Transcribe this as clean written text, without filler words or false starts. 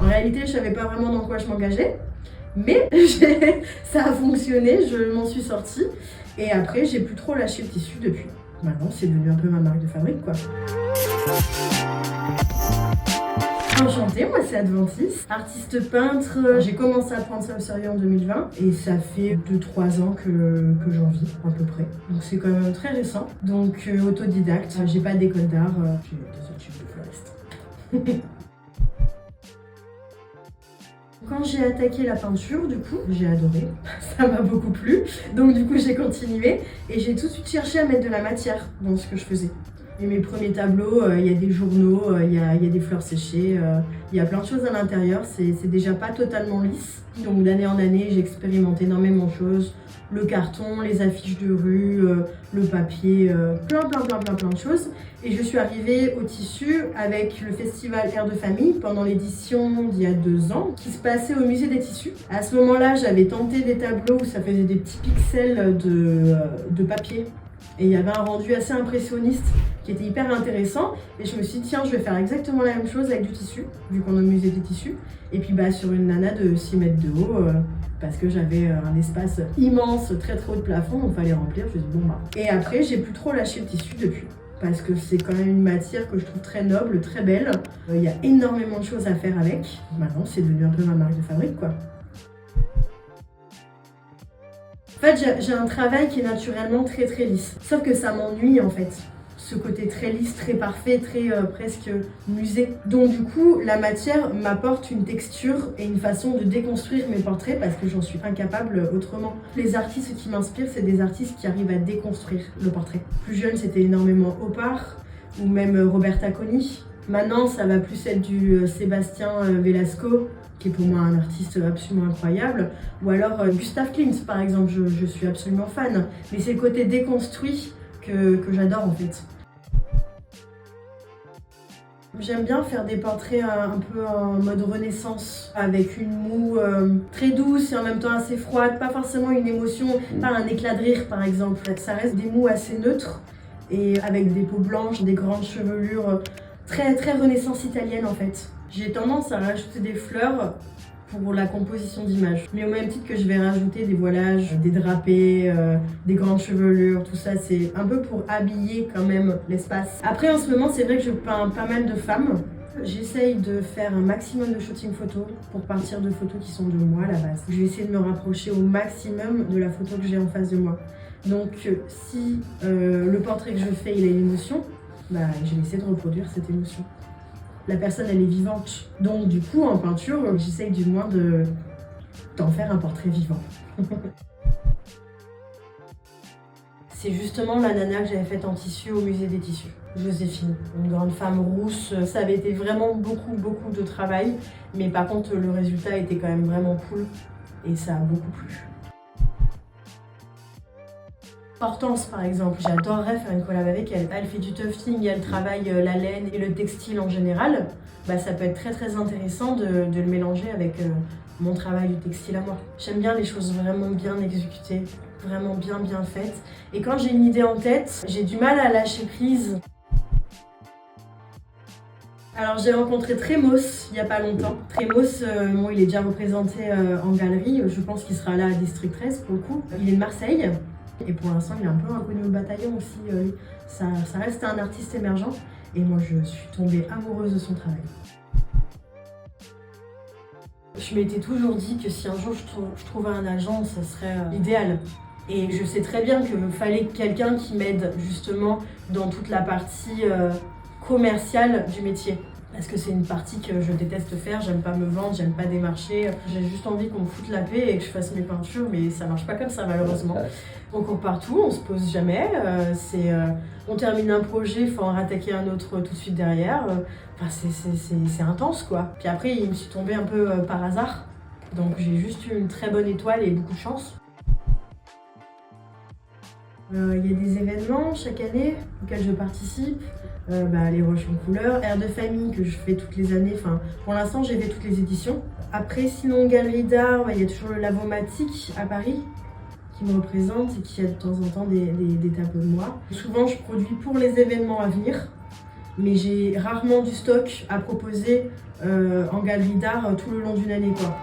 En réalité, je savais pas vraiment dans quoi je m'engageais, mais ça a fonctionné, je m'en suis sortie. Et après, j'ai plus trop lâché le tissu depuis. Maintenant, c'est devenu un peu ma marque de fabrique, quoi. Enchantée, moi c'est Adventiste, artiste peintre. J'ai commencé à prendre ça au sérieux en 2020 et ça fait 2-3 ans que j'en vis à peu près. Donc c'est quand même très récent. Donc autodidacte, j'ai pas d'école d'art, j'ai des études de floriste. Quand j'ai attaqué la peinture, du coup, j'ai adoré, ça m'a beaucoup plu. Donc du coup j'ai continué et j'ai tout de suite cherché à mettre de la matière dans ce que je faisais. Et mes premiers tableaux, il y a des journaux, il y a des fleurs séchées, il y a plein de choses à l'intérieur, c'est déjà pas totalement lisse. Donc d'année en année, j'expérimente énormément de choses. Le carton, les affiches de rue, le papier, plein de choses. Et je suis arrivée au tissu avec le festival Air de Famille pendant l'édition d'il y a 2 ans qui se passait au musée des tissus. À ce moment-là, j'avais tenté des tableaux où ça faisait des petits pixels de papier. Et il y avait un rendu assez impressionniste qui était hyper intéressant. Et je me suis dit, tiens, je vais faire exactement la même chose avec du tissu, vu qu'on est au musée des tissus. Et puis sur une nana de 6 mètres de haut, parce que j'avais un espace immense, très haut de plafond, donc il fallait remplir. Je me suis dit, bon bah. Et après, j'ai plus trop lâché le tissu depuis. Parce que c'est quand même une matière que je trouve très noble, très belle. Il y a énormément de choses à faire avec. Maintenant, c'est devenu un peu ma marque de fabrique, quoi. En fait, j'ai un travail qui est naturellement très lisse. Sauf que ça m'ennuie en fait. Ce côté très lisse, très parfait, très presque musée. Donc du coup, la matière m'apporte une texture et une façon de déconstruire mes portraits parce que j'en suis incapable autrement. Les artistes qui m'inspirent, c'est des artistes qui arrivent à déconstruire le portrait. Plus jeune, c'était énormément Opar ou même Roberta Coni. Maintenant, ça va plus être du Sébastien Velasco, qui est pour moi un artiste absolument incroyable, ou alors Gustav Klimt par exemple, je suis absolument fan. Mais c'est le côté déconstruit que j'adore en fait. J'aime bien faire des portraits un peu en mode renaissance, avec une moue très douce et en même temps assez froide, pas forcément une émotion, pas un éclat de rire par exemple. Ça reste des mous assez neutres et avec des peaux blanches, des grandes chevelures, très renaissance italienne en fait. J'ai tendance à rajouter des fleurs pour la composition d'image. Mais au même titre que je vais rajouter des voilages, des drapés, des grandes chevelures, tout ça, c'est un peu pour habiller quand même l'espace. Après, en ce moment, c'est vrai que je peins pas mal de femmes. J'essaye de faire un maximum de shooting photo pour partir de photos qui sont de moi à la base. Je vais essayer de me rapprocher au maximum de la photo que j'ai en face de moi. Donc, si le portrait que je fais, il a une émotion, je vais essayer de reproduire cette émotion. La personne, elle est vivante. Donc du coup, en peinture, j'essaye du moins d'en faire un portrait vivant. C'est justement la nana que j'avais faite en tissu au musée des tissus. Joséphine, une grande femme rousse. Ça avait été vraiment beaucoup de travail. Mais par contre, le résultat était quand même vraiment cool. Et ça a beaucoup plu. Hortense par exemple, j'adorerais faire une collab avec elle. Elle fait du tufting, elle travaille la laine et le textile en général. Ça peut être très intéressant de le mélanger avec mon travail du textile à moi. J'aime bien les choses vraiment bien exécutées, vraiment bien faites. Et quand j'ai une idée en tête, j'ai du mal à lâcher prise. Alors j'ai rencontré Trémos il n'y a pas longtemps. Trémos, il est déjà représenté en galerie, je pense qu'il sera là à District 13 pour le coup. Il est de Marseille. Et pour l'instant, il est un peu inconnu au bataillon aussi. Ça reste un artiste émergent. Et moi, je suis tombée amoureuse de son travail. Je m'étais toujours dit que si un jour je trouvais un agent, ça serait l'idéal. Et je sais très bien qu'il fallait quelqu'un qui m'aide justement dans toute la partie commerciale du métier. Parce que c'est une partie que je déteste faire, j'aime pas me vendre, j'aime pas démarcher. J'ai juste envie qu'on me foute la paix et que je fasse mes peintures, mais ça marche pas comme ça malheureusement. On court partout, on se pose jamais, on termine un projet, il faut en rattaquer un autre tout de suite derrière. C'est intense quoi. Puis après, il me suis tombée un peu par hasard, donc j'ai juste eu une très bonne étoile et beaucoup de chance. Il y a des événements chaque année auxquels je participe. Les Roches en couleur, Air de Famille que je fais toutes les années, pour l'instant j'ai fait toutes les éditions. Après sinon galerie d'art, il y a toujours le Lavomatique à Paris qui me représente et qui a de temps en temps des tableaux de moi. Souvent je produis pour les événements à venir, mais j'ai rarement du stock à proposer en galerie d'art tout le long d'une année, quoi.